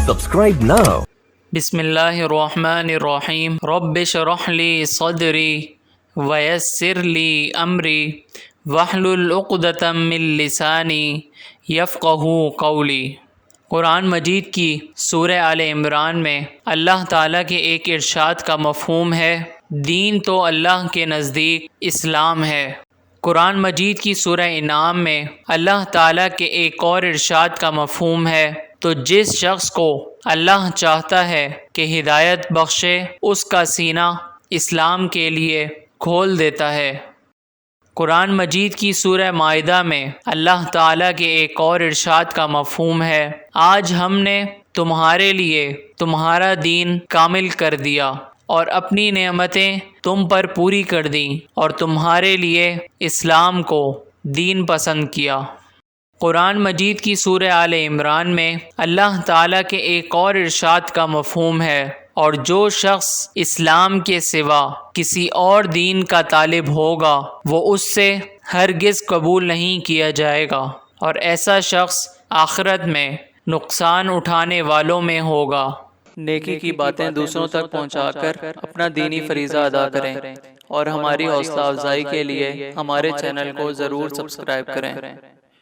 Subscribe now. بسم اللہ الرحمن الرحیم رب اشرح لی صدری ویسر لی امری واحلل عقدۃ من لسانی یفقہوا قولی۔ قرآن مجید کی سورہ آل عمران میں اللہ تعالیٰ کے ایک ارشاد کا مفہوم ہے، دین تو اللہ کے نزدیک اسلام ہے۔ قرآن مجید کی سورہ انعام میں اللہ تعالیٰ کے ایک اور ارشاد کا مفہوم ہے، تو جس شخص کو اللہ چاہتا ہے کہ ہدایت بخشے، اس کا سینہ اسلام کے لیے کھول دیتا ہے۔ قرآن مجید کی سورہ مائدہ میں اللہ تعالیٰ کے ایک اور ارشاد کا مفہوم ہے، آج ہم نے تمہارے لیے تمہارا دین کامل کر دیا اور اپنی نعمتیں تم پر پوری کر دیں اور تمہارے لیے اسلام کو دین پسند کیا۔ قرآن مجید کی سورہ آل عمران میں اللہ تعالیٰ کے ایک اور ارشاد کا مفہوم ہے، اور جو شخص اسلام کے سوا کسی اور دین کا طالب ہوگا وہ اس سے ہرگز قبول نہیں کیا جائے گا، اور ایسا شخص آخرت میں نقصان اٹھانے والوں میں ہوگا۔ نیکی کی باتیں دوسروں تک پہنچا کر اپنا دینی فریضہ ادا کریں، اور ہماری حوصلہ افزائی کے لیے ہمارے چینل کو ضرور سبسکرائب کریں۔